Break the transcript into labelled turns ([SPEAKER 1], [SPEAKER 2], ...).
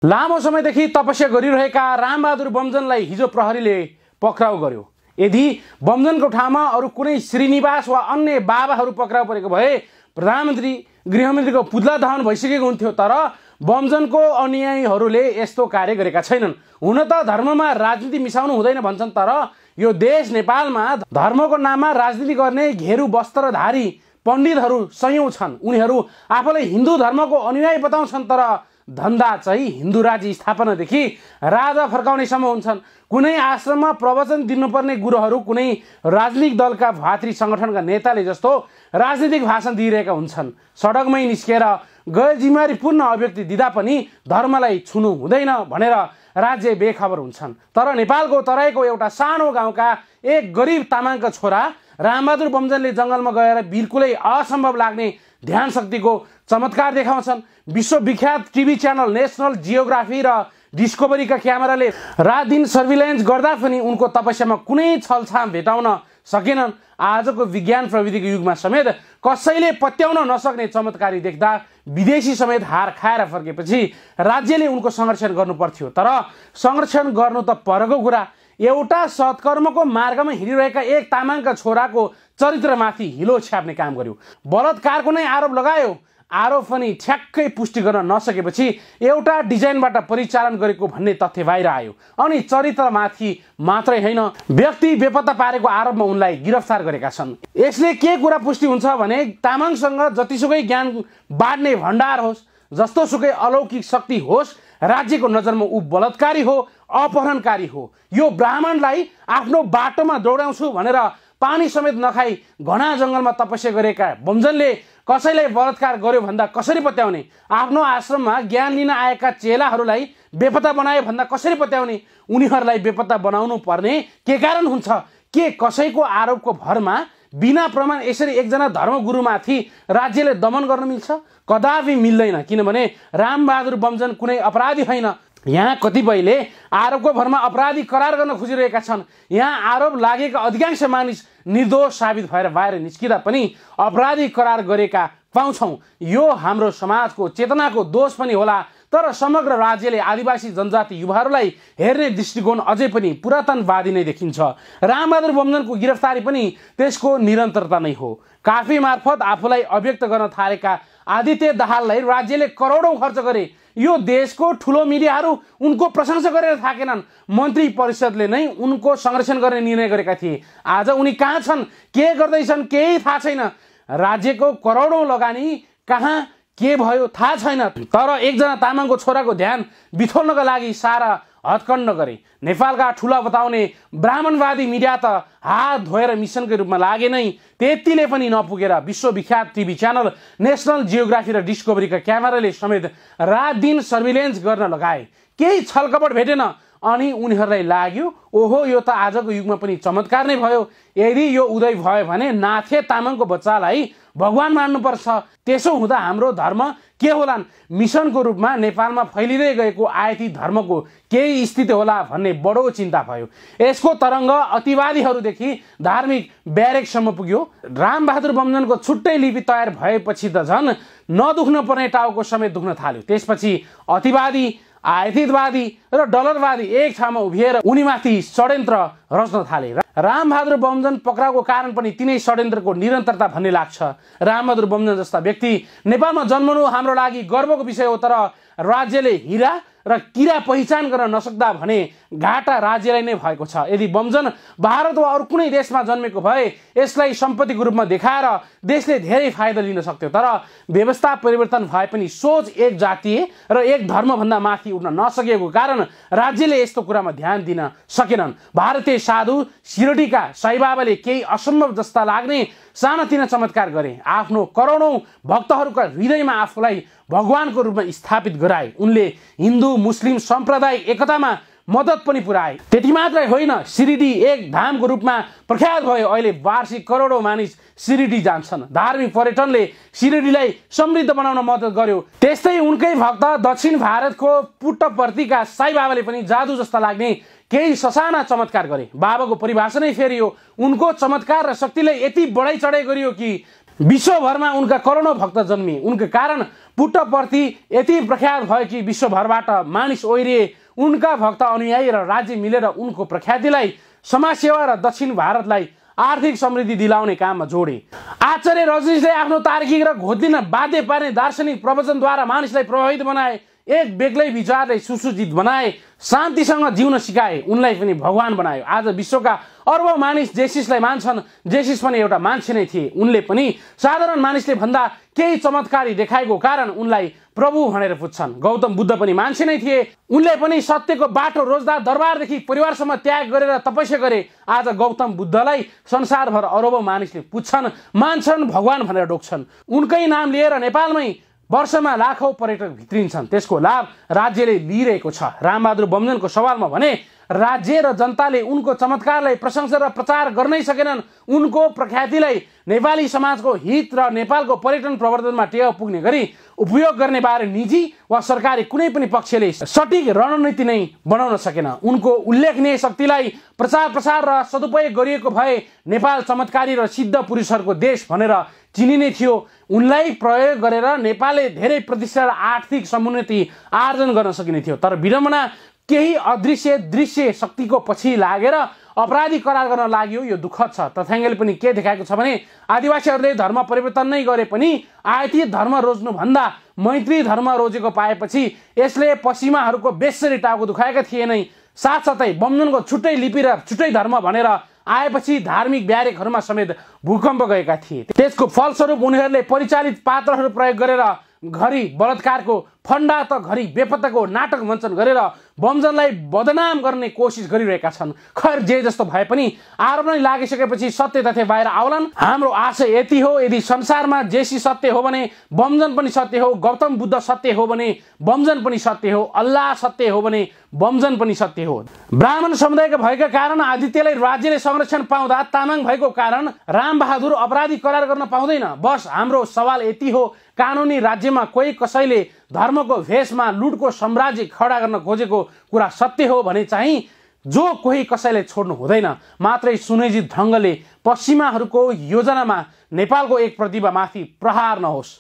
[SPEAKER 1] लामो समयदेखि तपस्या गरिरहेका रामबहादुर बमजनलाई हिजो प्रहरीले पक्राउ गर्यो। यदि बमजनको ठाउँमा अरू कुनै श्रीनिवास वा अन्य बाबाहरू पक्राउ परेको भए प्रधानमन्त्री गृहमन्त्रीको पुतला दहन भइसकेको हुन्थ्यो। तर बमजनको अनुयायीहरूले यस्तो कार्य गरेका छैनन्। हुन त धर्ममा राजनीति मिसाउनु हुँदैन भन्छन्, तर यो देश नेपालमा धर्मको नाममा राजनीति गर्ने घेरू वस्त्रधारी पण्डितहरू सयौं छन्। उनीहरू आफूलाई हिन्दू धर्मको अनुयायी बताउँछन्, तर धन्दा चाहिँ हिन्दू राज्य स्थापनादेखि राजा फर्काउनेसम्म हुन्छन्। कुनै आश्रममा प्रवचन दिनुपर्ने गुरुहरू कुनै राजनीतिक दलका भातृ सङ्गठनका नेताले जस्तो राजनीतिक भाषण दिइरहेका हुन्छन्। सडकमै निस्केर गैर जिम्मेवारीपूर्ण अभिव्यक्ति दिँदा पनि धर्मलाई छुनु हुँदैन भनेर राज्य बेखबर हुन्छन्। तर नेपालको तराईको एउटा सानो गाउँका एक गरिब तामाङका छोरा रामबहादुर बमजनले जङ्गलमा गएर बिल्कुलै असम्भव लाग्ने ध्यान शक्तिको चमत्कार देखाउँछन्। विश्वविख्यात टिभी च्यानल नेसनल जियोग्राफी र डिस्कभरीका क्यामेराले रात दिन सर्भिलेन्स गर्दा पनि उनको तपस्यामा कुनै छलछाम भेटाउन सकेनन्। आजको विज्ञान प्रविधिको युगमा समेत कसैले पत्याउन नसक्ने चमत्कारी देख्दा विदेशी समेत हार खाएर फर्केपछि राज्यले उनको संरक्षण गर्नु पर्थ्यो। तर संरक्षण गर्नु त परको कुरा, एउटा सत्कर्मको मार्गमा हिँडिरहेका एक तामाङका छोराको चरित्रमाथि हिलो छ्याप्ने काम गर्यो। बलात्कारको नै आरोप लगायो। आरोप पनि ठ्याक्कै पुष्टि गर्न नसकेपछि एउटा डिजाइनबाट परिचालन गरेको भन्ने तथ्य बाहिर आयो। अनि चरित्रमाथि मात्रै होइन, व्यक्ति बेपत्ता पारेको आरोपमा उनलाई गिरफ्तार गरेका छन्। यसले के कुरा पुष्टि हुन्छ भने तामाङसँग जतिसुकै ज्ञान बाँड्ने भण्डार होस्, जस्तोसुकै अलौकिक शक्ति होस्, राज्यको नजरमा ऊ बलात्कारी हो, अपहरणकारी हो। यो ब्राह्मणलाई आफ्नो बाटोमा दौडाउँछु भनेर पानी समेत नखाई घना जङ्गलमा तपस्या गरेका बमजनले कसैलाई बलात्कार गर्यो भन्दा कसरी पत्याउने? आफ्नो आश्रममा ज्ञान लिन आएका चेलाहरूलाई बेपत्ता बनायो भन्दा कसरी पत्याउने? उनीहरूलाई बेपत्ता बनाउनु पर्ने के कारण हुन्छ? के कसैको आरोपको भरमा बिना प्रमाण यसरी एकजना धर्मगुरुमाथि राज्यले दमन गर्न मिल्छ? कदापि मिल्दैन। किनभने रामबहादुर बमजन कुनै अपराधी होइन। यहाँ कतिपयले आरोपको भरमा अपराधी करार गर्न खोजिरहेका छन्। यहाँ आरोप लागेका अधिकांश मानिस निर्दोष साबित भएर बाहिर निस्किँदा पनि अपराधी करार गरेका पाउँछौँ। यो हाम्रो समाजको चेतनाको दोष पनि होला। तर समग्र राज्यले आदिवासी जनजाति युवाहरूलाई हेर्ने दृष्टिकोण अझै पनि पुरातनवादी नै देखिन्छ। रामबहादुर बमजनको गिरफ्तारी पनि त्यसको निरन्तरता नै हो। काफी मार्फत आफूलाई अभिव्यक्त गर्न थालेका आदित्य दाहाललाई राज्यले करोडौं खर्च गरे। यो देशको ठुलो मिडियाहरू उनको प्रशंसा गरेर थाकेनन्। मन्त्री परिषदले नै उनको संरक्षण गर्ने निर्णय गरेका थिए। आज उनी कहाँ छन्, के गर्दैछन्, केही थाहा छैन। राज्यको करोडौं लगानी कहाँ के भयो थाहा छैन। तर एकजना तामाङको छोराको ध्यान बिथोल्नका लागि सारा हत्कण्ड गरे। नेपालका ठुला बताउने ब्राह्मणवादी मिडिया त हात धोएर मिसनकै रूपमा लागे नै। त्यतिले पनि नपुगेर विश्वविख्यात टिभी च्यानल नेसनल जियोग्राफी र डिस्कभरीका क्यामेराले समेत रात दिन सर्भिलेन्स गर्न लगाए। केही छलकपट भेटेन। अनि उनीहरूलाई लाग्यो ओहो यो त आजको युगमा पनि चमत्कार नै भयो। यदि यो उदय भयो भने नाथे तामाङको बच्चालाई भगवान मान्नुपर्छ। त्यसो हुँदा हाम्रो धर्म के होलान्? मिसनको रूपमा नेपालमा फैलिँदै गएको आयती धर्मको केही स्थिति होला भन्ने बडो चिन्ता भयो। यसको तरङ्ग अतिवादीहरूदेखि धार्मिक ब्यारेकसम्म पुग्यो। रामबहादुर बमजनको छुट्टै लिपि तयार भएपछि त झन् नदुख्न पर्ने टाउको समेत दुख्न थाल्यो। त्यसपछि अतिवादी, आयतीवादी र डलरवादी एक ठाउँमा उभिएर उनीमाथि षड्यन्त्र रच्न थाले। रामबहादुर बमजन पक्राउको कारण पनि तिनै षड्यन्त्रको निरन्तरता भन्ने लाग्छ। रामबहादुर बमजन जस्ता व्यक्ति नेपालमा जन्मनु हाम्रो लागि गर्वको विषय हो। तर राज्यले हिरा र किरा पहिचान गर्न नसक्दा भने घाटा राज्यलाई नै भएको छ। यदि बमजन भारत वा अरू कुनै देशमा जन्मेको भए यसलाई सम्पत्तिको रूपमा देखाएर देशले धेरै फाइदा लिन सक्थ्यो। तर व्यवस्था परिवर्तन भए पनि सोच एक जातीय र एक धर्मभन्दा माथि उठ्न नसकेको कारण राज्यले यस्तो कुरामा ध्यान दिन सकेनन्। भारतीय साधु शिरडीका साईबाबाले केही असम्भव जस्ता लाग्ने सानातिना चमत्कार गरे। आफ्नो करोडौं भक्तहरूका हृदयमा आफूलाई भगवानको रूपमा स्थापित गराए। उनले हिन्दू मुस्लिम साम्प्रदायिक एकतामा मद्दत पनि पुर्याए। त्यति मात्रै होइन, शिरडी एक धामको रूपमा प्रख्यात भयो। अहिले वार्षिक करोडौं मानिस शिरडी जान्छन्। धार्मिक पर्यटनले शिरडीलाई समृद्ध बनाउन मद्दत गर्यो। त्यस्तै उनकै भक्त दक्षिण भारतको पुट्टपर्तीका साईबाबाले पनि जादु जस्ता लाग्ने केही ससाना चमत्कार गरे। बाबाको परिभाषा नै फेरियो। उनको चमत्कार र शक्तिले यति बढाइ चढाइ गरियो कि विश्वभरमा उनका करोडौं भक्त जन्मिए। उनका कारण पुट्टप्रति यति प्रख्यात भयो कि विश्वभरबाट मानिस ओइरिए। उनका भक्त अनुयायी र राज्य मिलेर उनको प्रख्यातिलाई समाजसेवा र दक्षिण भारतलाई आर्थिक समृद्धि दिलाउने काममा जोडे। आचार्य रजनीशले आफ्नो तार्किक र घोत्लिन बाध्य पार्ने दार्शनिक प्रवचनद्वारा मानिसलाई प्रभावित बनाए, एक बेग्लै विचारलाई सुसूचित बनाए, शान्तिसँग जिउन सिकाए, उनलाई पनि भगवान बनायो। आज विश्वका अर्बौं मानिस जेसिसलाई मान्छन्। जेसिस पनि एउटा मान्छे नै थिए। उनले पनि साधारण मानिसले भन्दा केही चमत्कारी देखाएको कारण उनलाई प्रभु भनेर पुज्छन्। गौतम बुद्ध पनि मान्छे नै थिए। उनले पनि सत्यको बाटो रोज्दा दरबारदेखि परिवारसम्म त्याग गरेर तपस्या गरे। आज गौतम बुद्धलाई संसारभर अरबौं मानिसले पुज्छन्, मान्छन्, भगवान भनेर डोक्छन्। उनकै नाम लिएर नेपालमै वर्षमा लाखौं पर्यटक भित्रिन्छन्। त्यसको लाभ राज्यले लिइरहेको छ। रामबहादुर बमजनको सवालमा भने राज्य र जनताले उनको चमत्कारलाई प्रशंसा र प्रचार गर्नै सकेनन्। उनको प्रख्यातिलाई नेपाली समाजको हित र नेपालको पर्यटन प्रवर्धनमा टेवा पुग्ने गरी उपयोग गर्ने बारे निजी वा सरकारी कुनै पनि पक्षले सटिक रणनीति नै बनाउन सकेन। उनको उल्लेखनीय शक्तिलाई प्रचार र सदुपयोग गरिएको भए नेपाल चमत्कारी र सिद्ध पुरुषहरूको देश भनेर चिनिने थियो। उनलाई प्रयोग गरेर नेपालले धेरै प्रतिष्ठा र आर्थिक समुन्नति आर्जन गर्न सकिने थियो। तर विडम्बना केही अदृश्य दृश्य शक्तिको पछि लागेर अपराधी करार गर्न लाग्यो। यो दुःखद छ। तथ्याङ्कले पनि के देखाएको छ भने आदिवासीहरूले धर्म परिवर्तन नै गरे पनि आयातित धर्म रोज्नु भन्दा मैत्री धर्म रोजेको पाएपछि यसले पश्चिमाहरूको बेसरी टाउको दुखाएका थिएनै। साथसाथै बमजनको छुट्टै लिपि र छुट्टै धर्म भनेर आएपछि धार्मिक ब्यारेकहरूमा समेत भूकम्प गएका थिए। त्यसको फलस्वरूप उनीहरूले परिचालित पात्रहरू प्रयोग गरेर घरि बलात्कारको फन्डा त घरि बेपत्ताको नाटक मञ्चन गरेर बमजनलाई बदनाम गर्ने कोसिस गरिरहेका छन्। खैर जे जस्तो भए पनि आरोप नै लागिसकेपछि सत्य तथ्य बाहिर आउलान्। हाम्रो आशय यति हो, यदि संसारमा जेसी सत्य हो भने बमजन पनि सत्य हो, गौतम बुद्ध सत्य हो भने बमजन पनि सत्य हो, अल्लाह सत्य हो भने बमजन पनि सत्य हो। ब्राह्मण समुदायका भएका कारण आदित्यलाई राज्यले संरक्षण पाउँदा तामाङ भएको कारण रामबहादुर अपराधी करार गर्न पाउँदैन। बस हाम्रो सवाल यति हो, कानुनी राज्यमा कोही कसैले धर्मको भेषमा लुटको साम्राज्य खडा गर्न खोजेको कुरा सत्य हो भने चाहिँ जो कोही कसैलाई छोड्नु हुँदैन। मात्रै सुनियोजित ढङ्गले पश्चिमाहरूको योजनामा नेपालको एक प्रतिभामाथि प्रहार नहोस्।